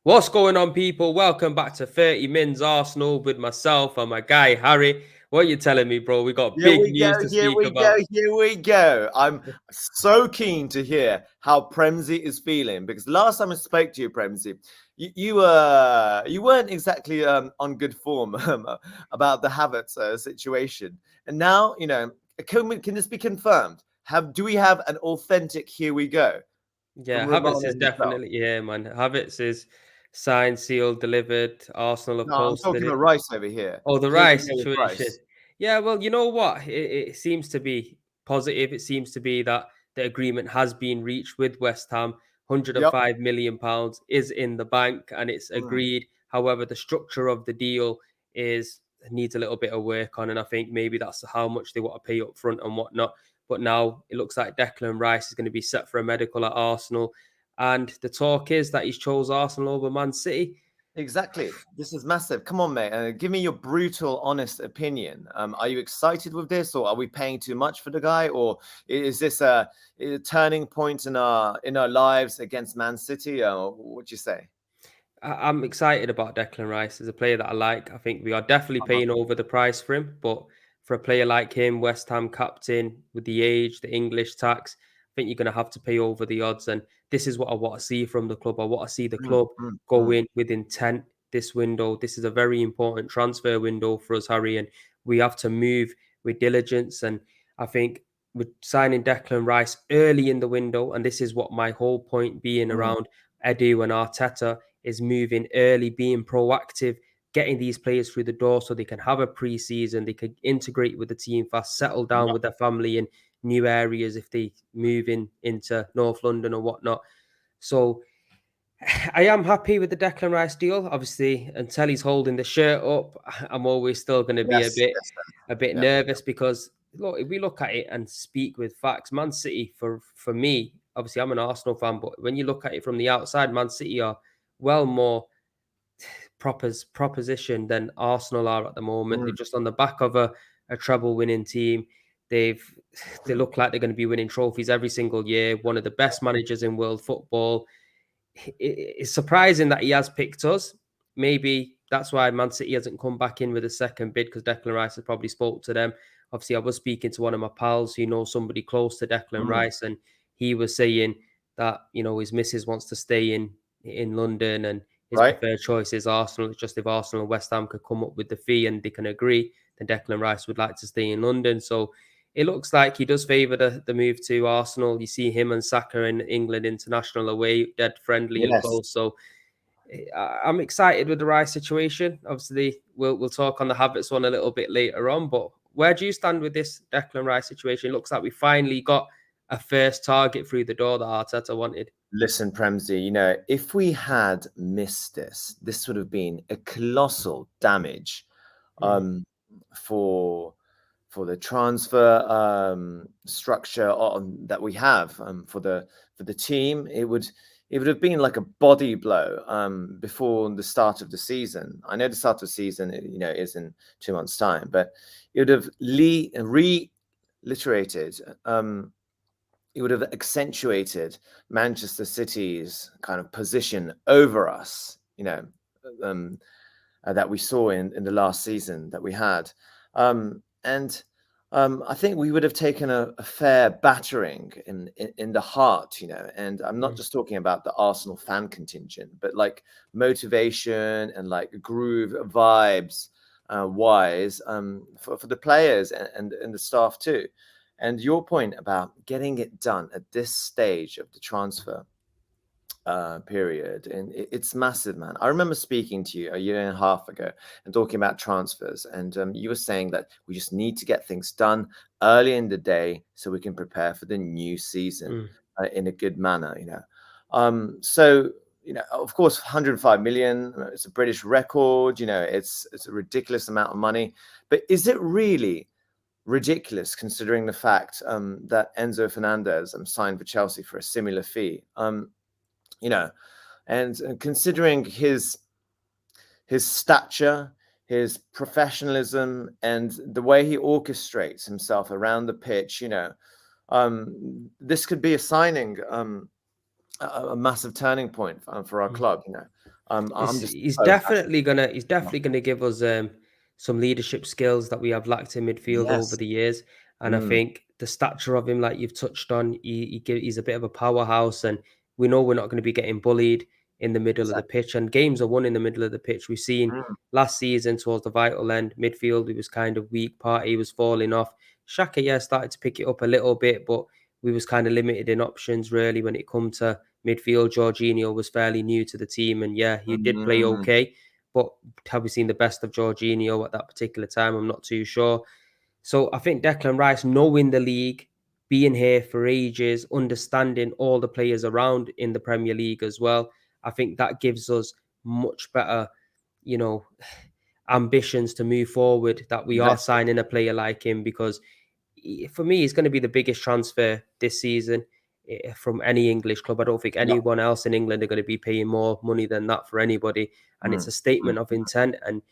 What's going on, people? Welcome back to 30 Mins Arsenal with myself and my guy Harry. What are you telling me, bro? We got Here big we go, news to here speak we go, about. here we go. I'm so keen to hear how Premzi is feeling because last time I spoke to you, Premzi, you weren't exactly on good form about the Havertz situation. And now, can this be confirmed? Do we have an authentic here we go Yeah, from Havertz Romano is himself? definitely here, man. Havertz is signed, sealed, delivered. Arsenal have No, I'm posted talking it. about Rice over here. Oh, the Here we Rice go with situation. Rice. Yeah, well, you know what? It seems to be positive. It seems to be that the agreement has been reached with West Ham. Yep. £105 million is in the bank and it's Mm, agreed. However, the structure of the deal is needs a little bit of work on, and I think maybe that's how much they want to pay up front and whatnot. But now it looks like Declan Rice is going to be set for a medical at Arsenal, and the talk is that he's chose Arsenal over Man City. Exactly. This is massive. Come on, mate. Give me your brutal, honest opinion. Are you excited with this, or are we paying too much for the guy, or is this a turning point in our lives against Man City? What'd you say? I'm excited about Declan Rice as a player that I like. I think we are definitely Uh-huh. paying over the price for him, but for a player like him, West Ham captain with the age, the English tax, I think you're going to have to pay over the odds. And this is what I want to see from the club. I want to see the Mm, club mm, go mm. in with intent this window. This is a very important transfer window for us, Harry, and we have to move with diligence. And I think with signing Declan Rice early in the window, and this is what my whole point being Mm. around Edu and Arteta is moving early, being proactive, getting these players through the door so they can have a pre-season, they can integrate with the team fast, settle down Yep. with their family in new areas if they move into North London or whatnot. So I am happy with the Declan Rice deal. Obviously, until he's holding the shirt up, I'm always still going to be Yes. Yes. a bit Yeah. nervous because look, if we look at it and speak with facts, Man City for me, obviously I'm an Arsenal fan, but when you look at it from the outside, Man City are well more proposition than Arsenal are at the moment. They're Mm, just on the back of a treble winning team. They've they look like they're going to be winning trophies every single year. One of the best managers in world football. It's surprising that he has picked us. Maybe that's why Man City hasn't come back in with a second bid because Declan Rice has probably spoke to them. Obviously, I was speaking to one of my pals who knows somebody close to Declan mm. Rice, and he was saying that his missus wants to stay in London and his Right. preferred choice is Arsenal. It's just if Arsenal and West Ham could come up with the fee and they can agree, then Declan Rice would like to stay in London. So it looks like he does favour the move to Arsenal. You see him and Saka in England international away, dead friendly and Yes. close. So I'm excited with the Rice situation. Obviously, we'll talk on the Havertz one a little bit later on. But where do you stand with this Declan Rice situation? It looks like we finally got a first target through the door that Arteta wanted. Listen, Premzi, if we had missed this, this would have been a colossal damage Mm, um, for the transfer structure that we have for the team. It would have been like a body blow before the start of the season. I know the start of the season, is in 2 months' time, but it would have reiterated. It would have accentuated Manchester City's kind of position over us, um, that we saw in the last season that we had. And I think we would have taken a fair battering in the heart, and I'm not mm, just talking about the Arsenal fan contingent, but like motivation and like groove vibes wise for the players and the staff too. And your point about getting it done at this stage of the transfer period, and it's massive, man. I remember speaking to you a year and a half ago and talking about transfers, and you were saying that we just need to get things done early in the day so we can prepare for the new season mm. in a good manner. So of course, 105 million. It's a British record. It's a ridiculous amount of money, but is it really ridiculous considering the fact that Enzo Fernandez signed for Chelsea for a similar fee? You know, and considering his stature, his professionalism, and the way he orchestrates himself around the pitch, this could be a signing, a massive turning point for our club. I'm just He's so definitely gonna happy. give us some leadership skills that we have lacked in midfield over Yes. the years, and I Mm, think the stature of him, like you've touched on, he's a bit of a powerhouse, and we know we're not going to be getting bullied in the middle of the exactly. pitch, and games are won in the middle of the pitch. We've seen Mm, last season towards the vital end, midfield he was kind of weak, Party was falling off. Shaka, yeah, started to pick it up a little bit, but we was kind of limited in options really when it come to midfield. Jorginho was fairly new to the team, and yeah, he did play mm, okay. But have we seen the best of Jorginho at that particular time? I'm not too sure. So I think Declan Rice, knowing the league, being here for ages, understanding all the players around in the Premier League as well, I think that gives us much better, you know, ambitions to move forward. That we are exactly. signing a player like him because for me, he's going to be the biggest transfer this season from any English club. I don't think Yep. anyone else in England are going to be paying more money than that for anybody. And it's Mm, a mm, statement of intent. And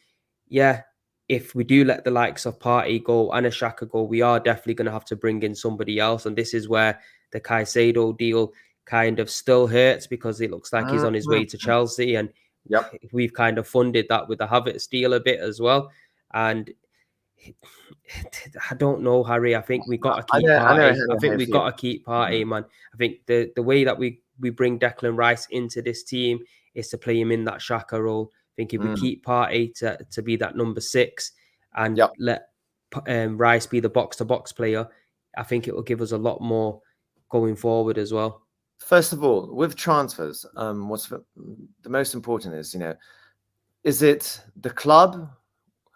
yeah, if we do let the likes of Party go and a Shaka go, we are definitely going to have to bring in somebody else. And this is where the Caicedo deal kind of still hurts because it looks like he's mm, on his mm, way to mm. Chelsea. And Yep. we've kind of funded that with the Havertz deal a bit as well. And I don't know, Harry. I think we got to keep I know Party. I how think you we feel. got to keep Party, Mm, man. I think the way that we bring Declan Rice into this team is to play him in that Shaka role. I think if we mm. keep Party to be that number 6 and Yep. let Rice be the box to box player, I think it will give us a lot more going forward as well. First of all, with transfers, what's the most important is, is it the club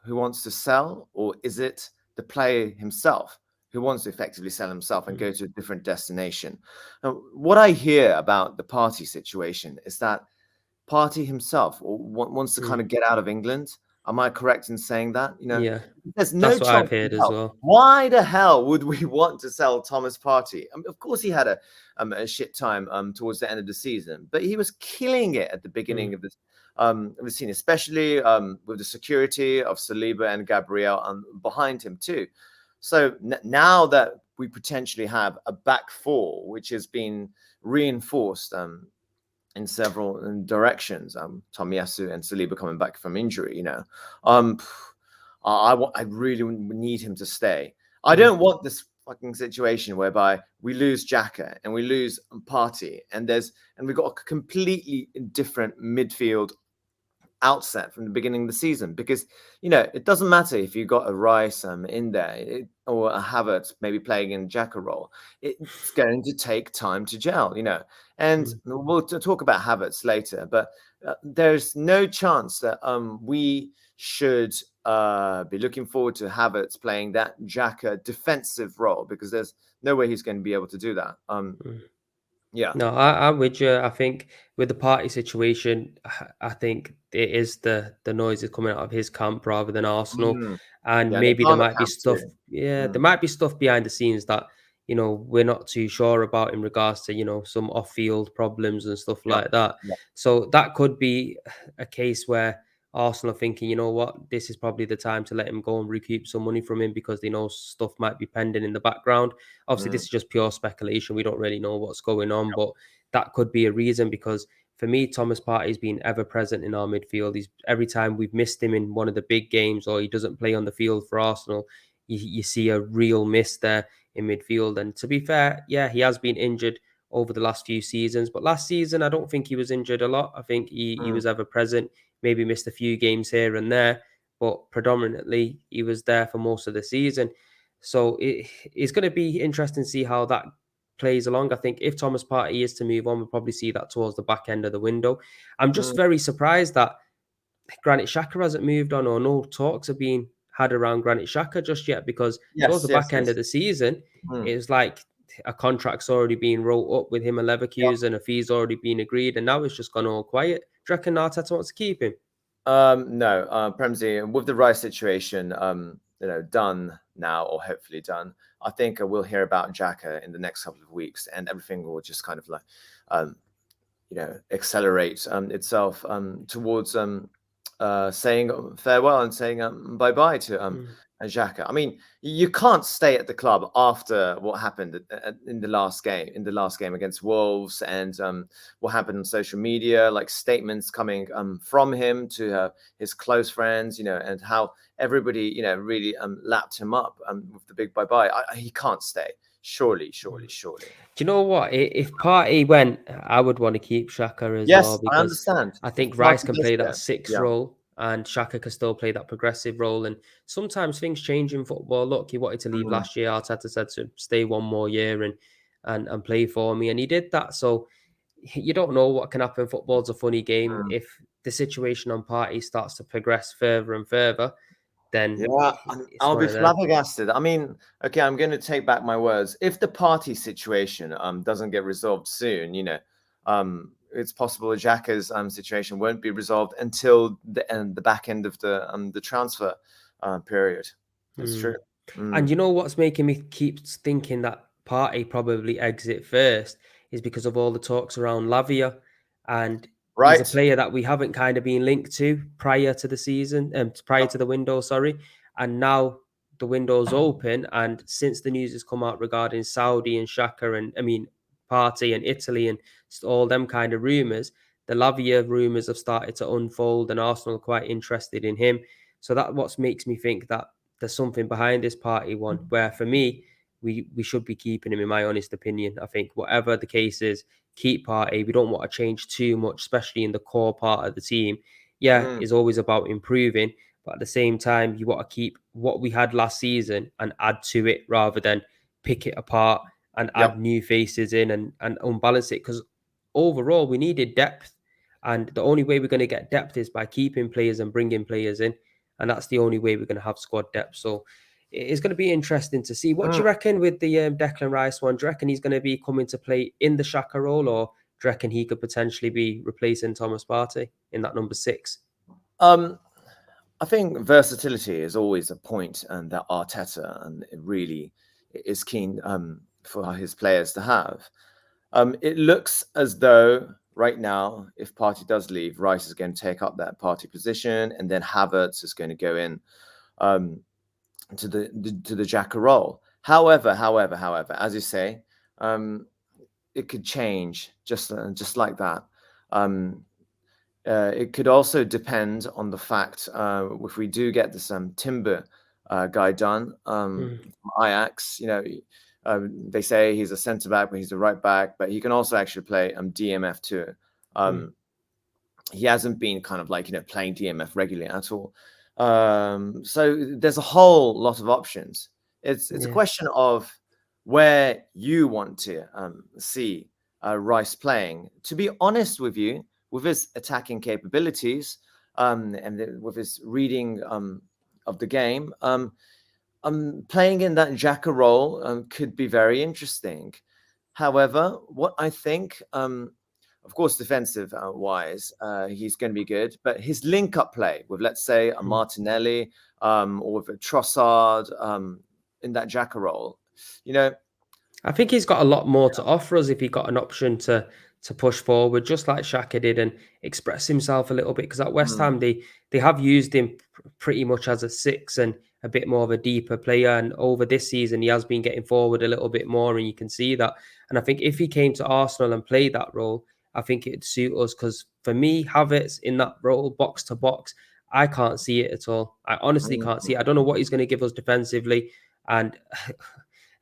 who wants to sell, or is it the player himself who wants to effectively sell himself and Mm, go to a different destination? Now, what I hear about the Party situation is that Party himself wants to kind mm, of get out of England. Am I correct in saying that? yeah, There's no that's what chance I've in heard as hell. well. Why the hell would we want to sell Thomas Party? Of course, he had a shit time towards the end of the season, but he was killing it at the beginning Mm, of the season, especially with the security of Saliba and Gabriel behind him too. So now that we potentially have a back four, which has been reinforced in several directions. Tomiyasu and Saliba coming back from injury. Um, I really need him to stay. I mm, don't want this fucking situation whereby we lose Xhaka and we lose Party, and we've got a completely different midfield outset from the beginning of the season, because it doesn't matter if you got a Rice in there, or a Havertz maybe playing in Xhaka role. It's going to take time to gel, and mm, we'll talk about Havertz later, but there's no chance that we should be looking forward to Havertz playing that Xhaka defensive role, because there's no way he's going to be able to do that. mm. Yeah. No, I'm with you. I think with the Party situation, I think it is the noise is coming out of his camp rather than Arsenal, Mm. and Yeah, and the maybe there Palmer might be camp stuff. too. Yeah, there Mm. might be stuff behind the scenes that we're not too sure about in regards to some off-field problems and stuff Yep. like that. Yep. So that could be a case where Arsenal are thinking, you know what, this is probably the time to let him go and recoup some money from him because they know stuff might be pending in the background. Obviously, this Mm. is just pure speculation. We don't really know what's going on, but that could be a reason because for me, Thomas Partey's been ever present in our midfield. He's every time we've missed him in one of the big games or he doesn't play on the field for Arsenal, you see a real miss there in midfield. And to be fair, yeah, he has been injured over the last few seasons, but last season I don't think he was injured a lot. I think he Mm. was ever present, maybe missed a few games here and there, but predominantly he was there for most of the season. So it's going to be interesting to see how that plays along. I think if Thomas Partey is to move on, we'll probably see that towards the back end of the window. I'm just Mm. very surprised that Granit Xhaka hasn't moved on or no talks are being had around Granit Xhaka just yet because towards Yes, the yes, back end of yes. the season, Mm. it was like a contract's already been wrote up with him and Yep. Leverkusen, a fee's already been agreed, and now it's just gone all quiet. Do you reckon Arteta wants to keep him? No, Premsy, with the Rice situation, done now or hopefully done, I think we'll hear about Xhaka in the next couple of weeks, and everything will just kind of like, um, accelerate itself towards saying farewell and saying bye bye to Mm. and Xhaka. I mean, you can't stay at the club after what happened in the last game against Wolves, and what happened on social media, like statements coming from him to his close friends, and how everybody, really lapped him up with the big bye-bye. He can't stay. Surely. Do you know what? If Party went, I would want to keep Shaka as well Yes, I because understand. I If think Rice Party can does play that go, six yeah. role and Shaka can still play that progressive role. And sometimes things change in football. Look, he wanted to leave Mm, last year. Arteta said to stay one more year and play for me, and he did that. So you don't know what can happen. Football's a funny game. mm. If the situation on Party starts to progress further and further, then Yeah, it's I'll one be of them. flabbergasted. I mean, okay, I'm going to take back my words. If the party situation doesn't get resolved soon, it's possible Xhaka's situation won't be resolved until the back end of the transfer period. It's Hmm. true. And Mm. you know what's making me keep thinking that Party probably exit first is because of all the talks around Lavia, and he's a Right. player that we haven't kind of been linked to prior to the season, prior to the window, sorry, and now the window's open, and since the news has come out regarding Saudi and Shaka and Party and Italy and all them kind of rumours, the Lavia rumours have started to unfold, and Arsenal are quite interested in him. So that what makes me think that there's something behind this Party one. Where for me, we should be keeping him. In my honest opinion, I think whatever the case is, keep Party. We don't want to change too much, especially in the core part of the team. Yeah, Mm. it's always about improving, but at the same time, you want to keep what we had last season and add to it rather than pick it apart and add Yep. new faces in and unbalance it. Because overall, we needed depth, and the only way we're going to get depth is by keeping players and bringing players in, and that's the only way we're going to have squad depth. So it's going to be interesting to see. What do Mm. you reckon with the Declan Rice one? Do you reckon he's going to be coming to play in the Shaka role, or do you reckon he could potentially be replacing Thomas Partey in that number 6? Um, I think versatility is always a point, and that Arteta and it really is keen for his players to have. It looks as though right now, if Partey does leave, Rice is going to take up that Partey position, and then Havertz is going to go in um, to the Xhaka role. However, as you say, it could change just like that. Um, it could also depend on the fact if we do get this Timber guy done from Ajax. They say he's a centre back, but he's a right back, but he can also actually play DMF too. He hasn't been kind of like playing DMF regularly at all. So there's a whole lot of options. It's a Yeah. question of where you want to see Rice playing. To be honest with you, with his attacking capabilities and with his reading of the game, playing in that Xhaka role could be very interesting. However, what I think, of course, defensive wise, he's going to be good, but his link up play with, let's say, a Martinelli or with a Trossard in that Xhaka role, I think he's got a lot more to offer us if he got an option to push forward, just like Shaka did, and express himself a little bit. Because at West mm, Ham, they have used him pretty much as a 6 and a bit more of a deeper player. And over this season, he has been getting forward a little bit more, and you can see that. And I think if he came to Arsenal and played that role, I think it'd suit us. Because for me, Havertz in that role, box to box, I can't see it at all. I honestly can't see it. I don't know what he's going to give us defensively, and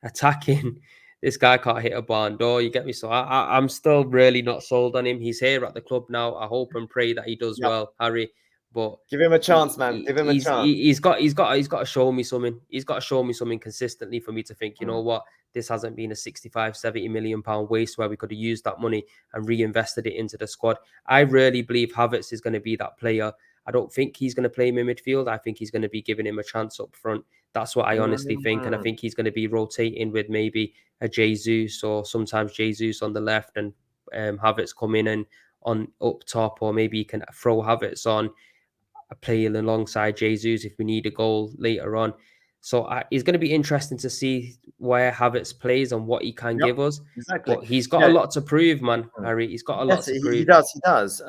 attacking. This guy can't hit a barn door. You get me? So I'm still really not sold on him. He's here at the club now. I hope and pray that he does yeah, well, Harry. But give him a chance, man. Give him a chance. he's got to show me something. He's got to show me something consistently for me to think, you know Mm, what, this hasn't been a 65, 70 million pound waste where we could have used that money and reinvested it into the squad. I really believe Havertz is going to be that player. I don't think he's going to play him in midfield. I think he's going to be giving him a chance up front. That's what I honestly think. And I mm, think he's going to be rotating with maybe a Jesus or sometimes Jesus on the left and Havertz come in and on up top, or maybe you can throw Havertz on a play alongside Jesus if we need a goal later on. So it's going to be interesting to see where Havertz plays and what he can yep, give us. exactly. But he's You got a know, lot to prove, man, mm. Harry. He's got a lot Yes, to he prove. does. He does.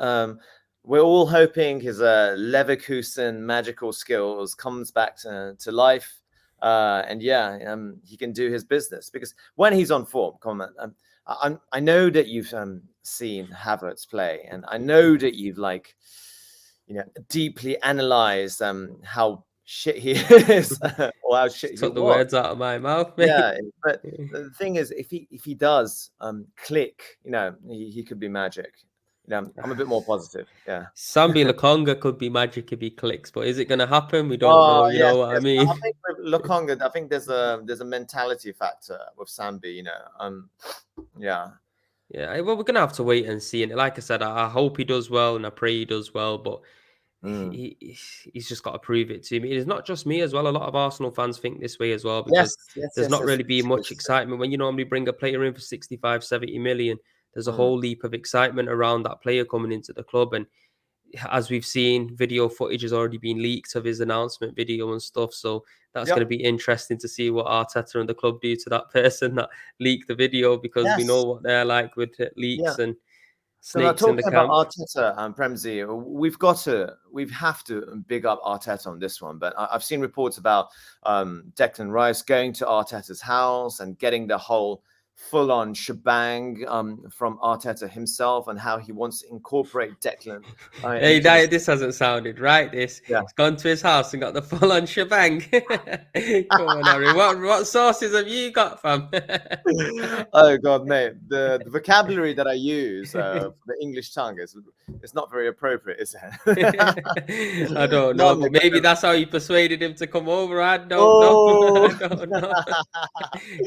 We're all hoping his Leverkusen magical skills comes back to life. And yeah, he can do his business because when he's on form, I know that you've seen Havertz play, and I know that you've deeply analyzed how shit he is or how shit Just he took the was. words out of my mouth, Yeah, mate. but the thing is, if he does click, he could be magic. I'm a bit more positive. Yeah. Sambi Lakonga could be magic if he clicks, but is it going to happen? We don't Oh know. You yes, know what I yes. I mean? think with Lokonga, I think there's a mentality factor with Sambi. Yeah. Yeah, well, we're gonna have to wait and see. And like I said, I hope he does well, and I pray he does well. But Mm. he's just got to prove it to me. It's not just me as well. A lot of Arsenal fans think this way as well Yes, because yes, there's yes, not yes. really been much excitement when you normally bring a player in for 65, 70 million. There's a Mm. whole leap of excitement around that player coming into the club, and as we've seen, video footage has already been leaked of his announcement video and stuff. So that's going to Yep. be interesting to see what Arteta and the club do to that person that leaked the video, because we know Yes. what they're like with Yeah. leaks and So now snakes in the talking about camp. Arteta and Premzi, we have to big up Arteta on this one. But I've seen reports about Declan Rice going to Arteta's house and getting the whole full-on shebang from Arteta himself and how he wants to incorporate Declan Hey, into the this hasn't sounded right. This yeah. he's gone to his house and got the full on shebang. Come on, Harry. What sources have you got, fam? Oh God, mate! The vocabulary that I use for the English tongue is it's not very appropriate, is it? I don't No, know, mate, but but maybe that's how you persuaded him to come over. I don't know. oh, I don't know.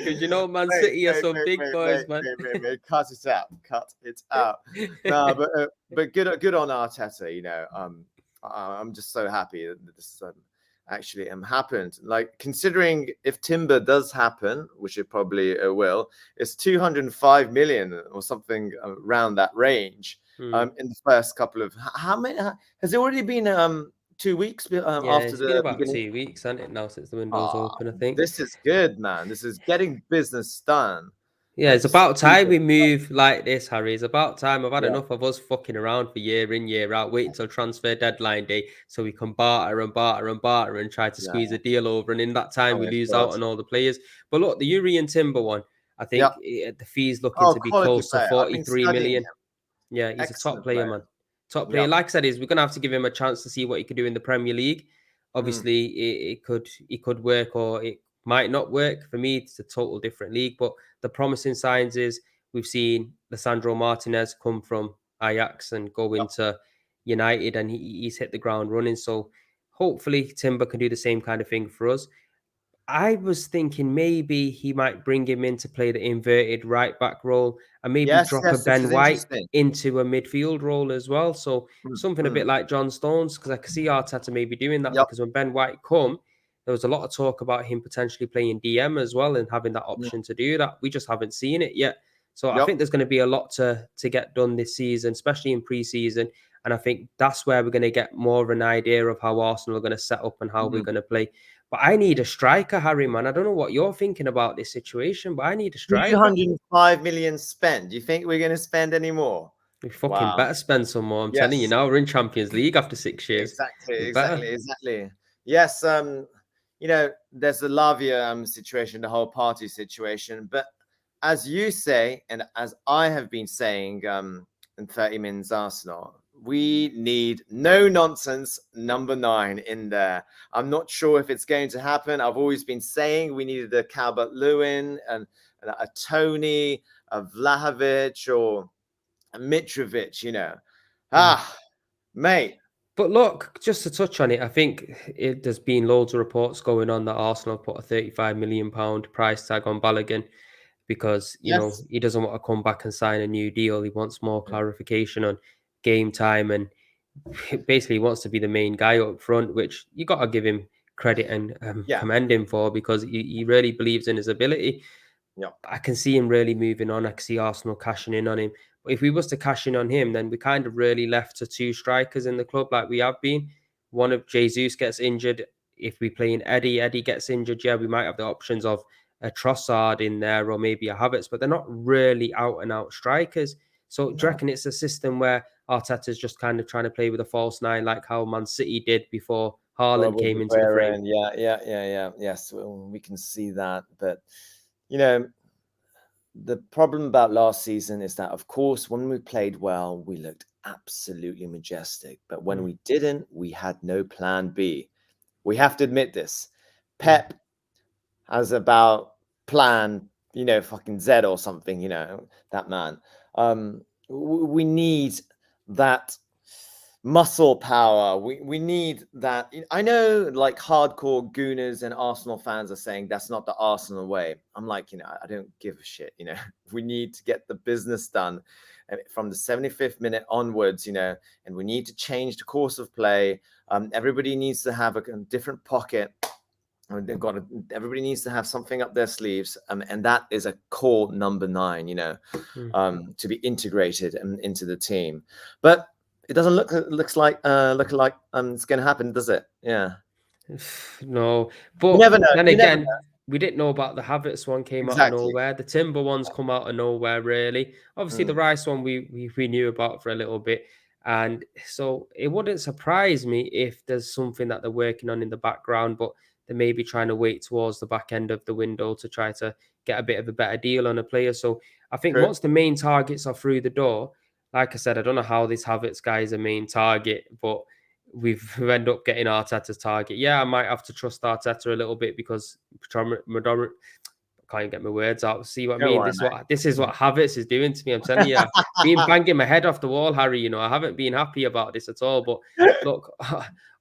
Because you know, Man wait, City are wait, some wait, big wait, boys, wait, man. wait, wait, wait, cut it out, cut it out. No, but good on Arteta. I'm just so happy that this actually happened. Like considering if Timber does happen, which it probably will, it's 205 million or something around that range. Hmm. In the first couple of how many has it already been 2 weeks Yeah, after it's been the about beginning? 2 weeks, hasn't it, now since the window's Ah, open, I think. this is good, man. This is getting business done. Yeah, it's Just about keep time it. we move like this, Harry. It's about time. I've had Yeah, enough of us fucking around for year in, year out, waiting till transfer deadline day so we can barter and barter and barter and try to yeah. squeeze a deal over. And in that time, Oh we my lose God. out on all the players. But look, the Yuri and Timber one, I Yeah. think the fee's looking Oh, to be quality close to player. I've been 43 studying him. million. Yeah, he's a top Excellent player, player. man. Top player. Yeah. Like I said, we're gonna have to give him a chance to see what he could do in the Premier League. Mm. Obviously, it could work or it might not work. For me, it's a total different league. But the promising signs is we've seen Lissandro Martinez come from Ajax and go Yeah. into United, and he's hit the ground running. So hopefully Timber can do the same kind of thing for us. I was thinking maybe he might bring him in to play the inverted right back role and maybe Yes, drop a yes, this Ben is White interesting. into a midfield role as well. So Mm, something a mm. bit like John Stones, because I could see Arteta maybe doing that, Yep. because when Ben White come, there was a lot of talk about him potentially playing DM as well and having that Mm, option to do that. We just haven't seen it yet. So I yep. think there's going to be a lot to get done this season, especially in pre-season. And I think that's where we're going to get more of an idea of how Arsenal are going to set up and how we're Mm. going to play. But I need a striker, Harry, man. I don't know what you're thinking about this situation, but I need a striker. 305 million spent. Do you think we're going to spend any more? We fucking Wow. better spend some more. I'm telling you Yes. now, we're in Champions League after 6 years. Exactly, We better. exactly, exactly. Yes, there's the Lavia situation, the whole party situation. But as you say, and as I have been saying in 30 Minutes Arsenal, we need no nonsense number 9 in there. I'm not sure if it's going to happen. I've always been saying we needed a Calvert Lewin and a Tony, a Vlahovic, or a Mitrovic. Mm. Ah, mate. But look, just to touch on it, I think there's been loads of reports going on that Arsenal put a £35 million price tag on Balogun because, Yes. he doesn't want to come back and sign a new deal. He wants more clarification on game time, and basically he wants to be the main guy up front, which you got to give him credit and Yeah. commend him for, because he really believes in his ability. Yeah. I can see him really moving on. I can see Arsenal cashing in on him. But if we was to cash in on him, then we kind of really left to 2 strikers in the club like we have been. One of Jesus gets injured. If we play in Eddie gets injured, yeah, we might have the options of a Trossard in there or maybe a Havertz, but they're not really out and out strikers. So do you No. reckon it's a system where Arteta's just kind of trying to play with a false nine, like how Man City did before Well, Haaland with came the into the frame. Guerra, yeah. Yes, well, we can see that. But you know, the problem about last season is that, of course, when we played well, we looked absolutely majestic. But when Mm, we didn't, we had no plan B. We have to admit this. mm, Pep has about plan, fucking Z or something, that man. We need that muscle power. We need that. I know, like, hardcore Gooners and Arsenal fans are saying that's not the Arsenal way. I'm like, I don't give a shit. We need to get the business done, and from the 75th minute onwards, and we need to change the course of play. Everybody needs to have a different pocket. They've got everybody needs to have something up their sleeves, and that is a core number 9, mm. to be integrated into the team. But it doesn't look like it's going to happen, does it? Yeah, No, you but never know. then You never again, know. we didn't know about the Havertz one came out of Exactly. nowhere. The Timber one's come out of nowhere, really. Obviously, the Mm, Rice one we knew about for a little bit, and so it wouldn't surprise me if there's something that they're working on in the background, but they may be trying to wait towards the back end of the window to try to get a bit of a better deal on a player. So I think true. once the main targets are through the door, like I said, I don't know how this Havertz guy is a main target, but we've ended up getting Arteta's target. Yeah, I might have to trust Arteta a little bit because I can't even get my words out. See what I Don't mean? worry, This is mate. what Havertz is doing to me. I'm telling you, I've been banging my head off the wall, Harry. I haven't been happy about this at all. But look,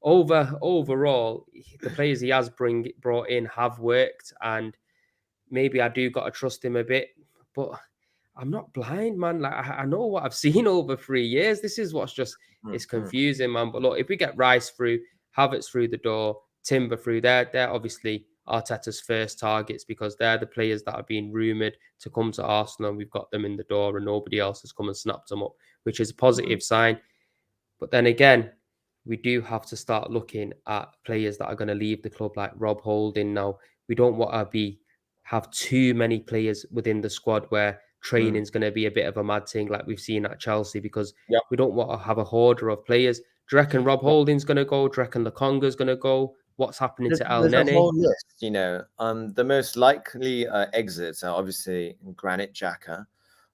overall, the players he has brought in have worked, and maybe I do got to trust him a bit. But I'm not blind, man. Like I know what I've seen over 3 years. This is what's just Mm, it's mm, confusing, man. But look, if we get Rice through, Havertz through the door, Timber through, they're obviously Arteta's first targets because they're the players that are being rumoured to come to Arsenal, and we've got them in the door, and nobody else has come and snapped them up, which is a mm, positive sign. But then again, we do have to start looking at players that are going to leave the club, like Rob Holding. Now, we don't want to have too many players within the squad where mm. training's going to be a bit of a mad thing, like we've seen at Chelsea, because Yep. we don't want to have a hoarder of players. Do you reckon Rob Yep. Holding's going to go? Do you reckon Lakonga's going to go? What's happening to El There's a Nene? whole list, The most likely exits are obviously Granit Xhaka.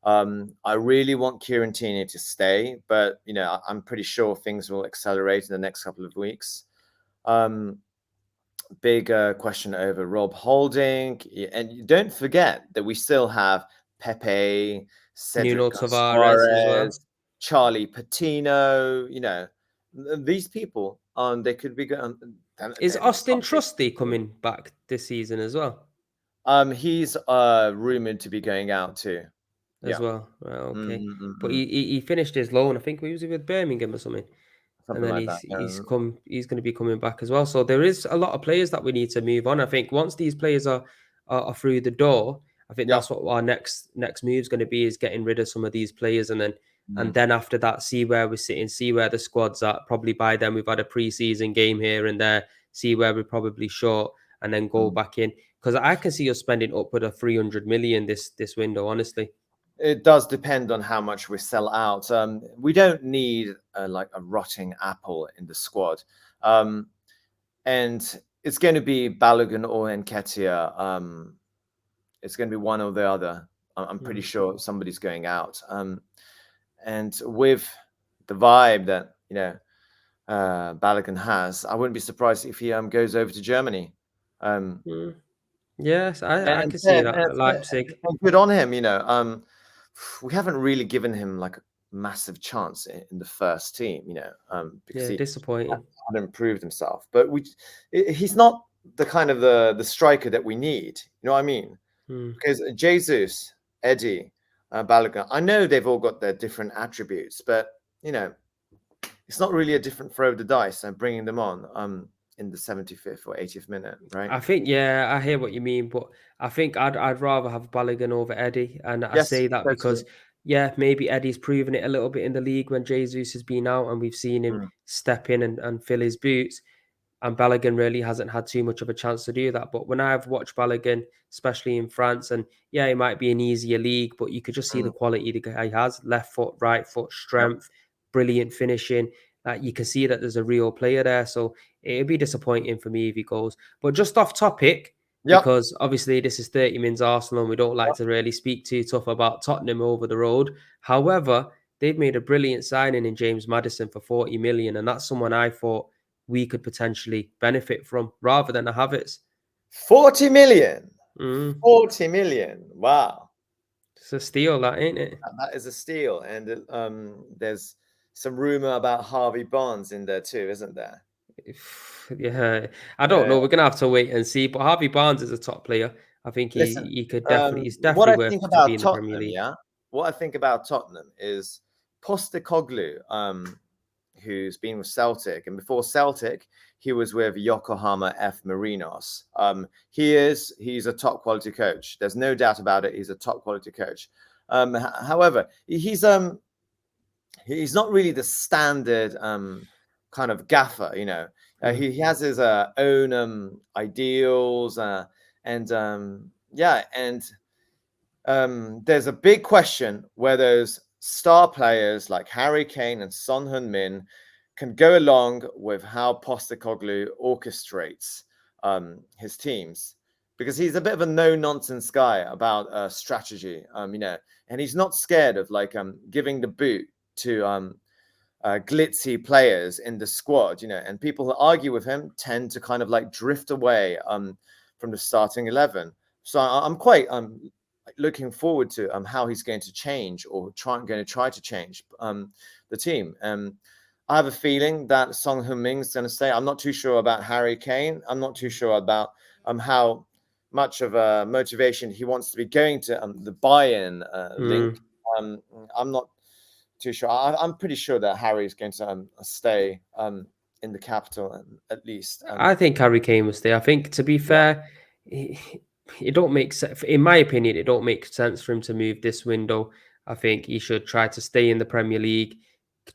I really want Kieran Tierney to stay, but I'm pretty sure things will accelerate in the next couple of weeks. Um, Big question over Rob Holding, and don't forget that we still have Pepe, Nuno Cedric Tavares as well. Suarez, Charlie Patino. These people, they could be going. Is It's Austin not big. Trusty coming back this season as well? He's rumored to be going out too. As Yeah. well. Well, okay. But Mm. he finished his loan. I think he was with Birmingham or something. And Something then like that. he's going to be coming back as well. So there is a lot of players that we need to move on. I think once these players are through the door, I think Yeah. that's what our next move is going to be, is getting rid of some of these players, and Mm, then after that, see where we're sitting, see where the squad's at. Probably by then we've had a preseason game here and there, see where we're probably short, and then go mm. back in. Because I can see us spending upward of 300 million this window, honestly. It does depend on how much we sell out. We don't need like a rotting apple in the squad, and it's going to be Balogun or Nketiah. It's going to be one or the other. I'm pretty Mm. sure somebody's going out. And with the vibe that Balogun has, I wouldn't be surprised if he goes over to Germany. Um, Mm. Yes, I and can see fair, that. Leipzig. good on him. We haven't really given him like a massive chance in the first team. Because Yeah, he disappointing. hadn't improved himself. But he's not the kind of the striker that we need. You know what I mean? Mm. Because Jesus, Eddie, Balogun, I know they've all got their different attributes, but it's not really a different throw of the dice and bringing them on in the 75th or 80th minute, right? I think, yeah, I hear what you mean, but I think I'd rather have Balogun over Eddie, and I Yes, say that totally. because, yeah, maybe Eddie's proven it a little bit in the league when Jesus has been out, and we've seen him Mm, step in and fill his boots. And Balogun really hasn't had too much of a chance to do that. But when I've watched Balogun, especially in France, and yeah, it might be an easier league, but you could just see the mm, quality the guy has: left foot, right foot, yep. strength, brilliant finishing. You can see that there's a real player there. So it'd be disappointing for me if he goes. But just off topic, Yep. because obviously this is 30 Minutes Arsenal and we don't like to really speak too tough about Tottenham over the road. However, they've made a brilliant signing in James Maddison for 40 million, and that's someone I thought we could potentially benefit from rather than a Havertz. 40 million. Mm, 40 million. Wow. it's a steal, that ain't it? That is a steal. And there's some rumor about Harvey Barnes in there too, isn't there? Yeah, I don't Yeah. know. We're gonna have to wait and see. But Harvey Barnes is a top player. I think Listen, he could definitely he's what definitely I worth think to be about in the Premier Tottenham, League. yeah, what I think about Tottenham is Postecoglou, who's been with Celtic, and before Celtic, he was with Yokohama F Marinos. He's a top quality coach. There's no doubt about it. He's a top quality coach. However, he's not really the standard kind of gaffer, you know. He has his own ideals, and yeah, and there's a big question where those star players like Harry Kane and Son Heung-min can go along with how Postecoglou orchestrates his teams, because he's a bit of a no-nonsense guy about strategy, you know, and he's not scared of like giving the boot to glitzy players in the squad, you know, and people who argue with him tend to kind of like drift away from the starting 11. So I'm quite looking forward to how he's going to change or going to try to change the team. I have a feeling that Son Heung-min is going to stay. I'm not too sure about Harry Kane. I'm not too sure about how much of a motivation he wants to be going to the Bayern link. I'm not too sure. I'm pretty sure that Harry is going to stay in the capital at least. I think Harry Kane will stay. I think, to be Yeah, fair, it don't make sense. In my opinion, it don't make sense for him to move this window. I think he should try to stay in the Premier League,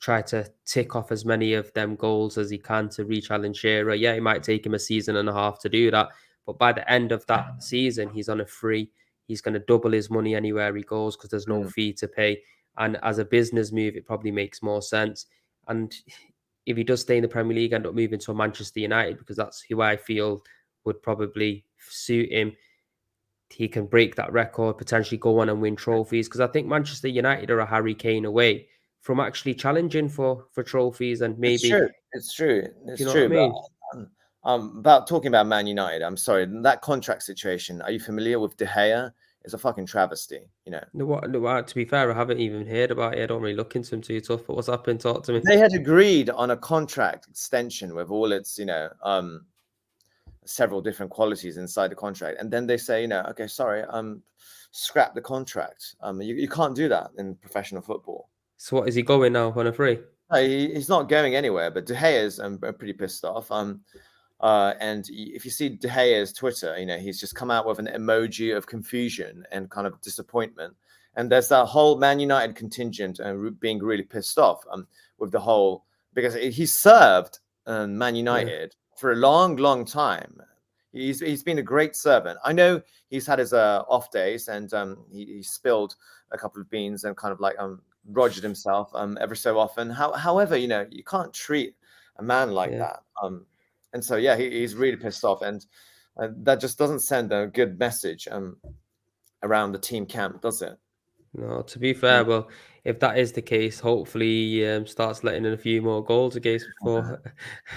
try to tick off as many of them goals as he can to re-challenge Shearer. Yeah, it might take him a season and a half to do that, but by the end of that season, he's on a free. He's going to double his money anywhere he goes because there's no fee to pay. And as a business move, it probably makes more sense. And if he does stay in the Premier League, end up moving to Manchester United, because that's who I feel would probably suit him. He can break that record, potentially go on and win trophies. Because I think Manchester United are a Harry Kane away from actually challenging for trophies, and it's maybe, true. It's true. do It's you know what I true. But mean? about talking about Man United, I'm sorry, that contract situation. Are you familiar with De Gea? It's a fucking travesty. You know, To be fair, I haven't even heard about it. I don't really look into him too tough. But what's happened? Talk to me. they had agreed on a contract extension with all its, you know, several different qualities inside the contract, and then they say, you know, okay, sorry, scrap the contract. You can't do that in professional football. So what is he going now on a free? No, he's not going anywhere. But De Gea is pretty pissed off. And if you see De Gea's Twitter, you know, he's just come out with an emoji of confusion and kind of disappointment. And there's that whole Man United contingent being really pissed off with the whole, because he served Man United for a long, long time. He's been a great servant. I know he's had his off days, and he spilled a couple of beans and kind of like rogered himself every so often. However, you know, you can't treat a man like that. And so, yeah, he's really pissed off, and that just doesn't send a good message around the team camp, does it? No, to be fair, well, if that is the case, hopefully he starts letting in a few more goals against for,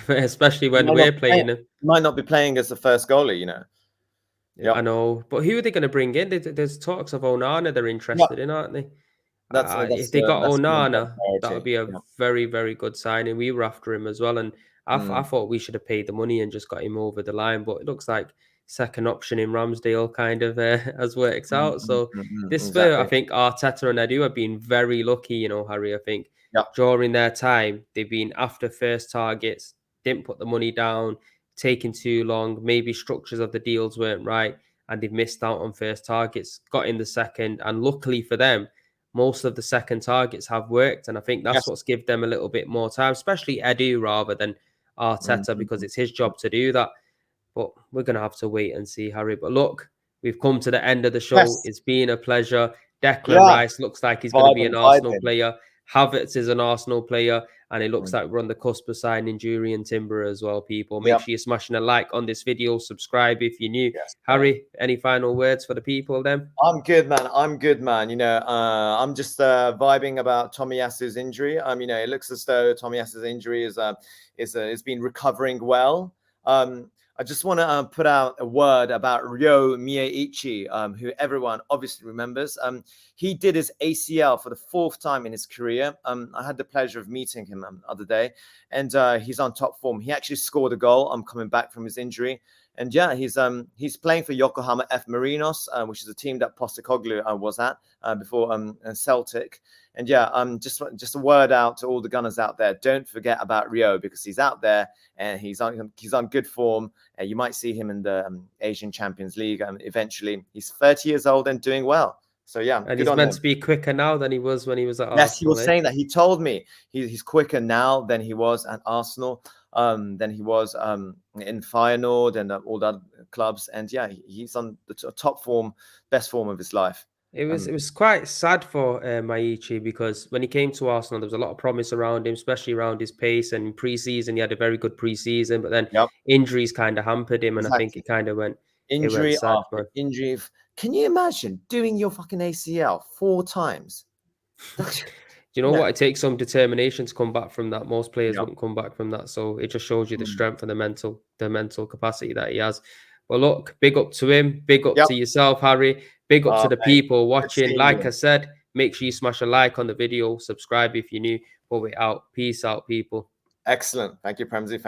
especially He when might not we're be playing, playing him. might not be playing as the first goalie, you know. I Yep. know, but who are they going to bring in? There's talks of Onana they're Yep. interested in, aren't they? That's If they got that's the number one Onana, that would priority. be a Yeah. very, very good signing. We were after him as well, and I Mm. thought we should have paid the money and just got him over the line. But it looks like second option in Ramsdale kind of has worked out. So this for I Exactly. think Arteta and Edu have been very lucky. You know, Harry. I think Yep. during their time they've been after first targets, didn't put the money down, taking too long. Maybe structures of the deals weren't right, and they've missed out on first targets. Got in the second, and luckily for them, most of the second targets have worked. And I think that's Yes. what's give them a little bit more time, especially Edu rather than Arteta, because it's his job to do that. But we're going to have to wait and see, Harry. But look, we've come to the end of the show. Yes. It's been a pleasure. Declan Yeah. Rice looks like he's going to be an Arsenal Vibing. player. Havertz is an Arsenal player. And it looks like we're on the cusp of signing Jury and Timber as well, people. Make Yep. sure you're smashing a like on this video, subscribe if you're new. Yes, Harry, any final words for the people then? I'm good, man. I'm good, man. I'm just vibing about Tomiyasu's injury. It looks as though Tomiyasu's injury is been recovering well. I just want to put out a word about Ryo Miyaichi, who everyone obviously remembers. He did his ACL for the 4th time in his career. I had the pleasure of meeting him the other day, and he's on top form. He actually scored a goal. I'm coming back from his injury. And yeah, he's playing for Yokohama F Marinos, which is a team that Postecoglou was at before Celtic. And yeah, just a word out to all the Gunners out there: don't forget about Rio, because he's out there and he's on good form. You might see him in the Asian Champions League eventually. He's 30 years old and doing well. So yeah, and he's meant to be quicker now than he was when he was at Arsenal. Yes, he was saying that. He told me he's quicker now than he was at Arsenal, than he was in Feyenoord and all the other clubs. And yeah, he's on the top form, best form of his life. It was quite sad for Maichi, because when he came to Arsenal, there was a lot of promise around him, especially around his pace. And in pre-season, he had a very good pre-season, but then injuries kind of hampered him, and I think it kind of went injury sad, after man. injury. Can you imagine doing your fucking ACL 4 times? You know what? It takes some determination to come back from that. Most players wouldn't come back from that. So it just shows you the strength and the mental capacity that he has. But look, big up to him. Big up to yourself, Harry. Big up to the people watching. Like I said, make sure you smash a like on the video. Subscribe if you're new. But we're out. Peace out, people. Excellent. Thank you, Premzi. Thank you.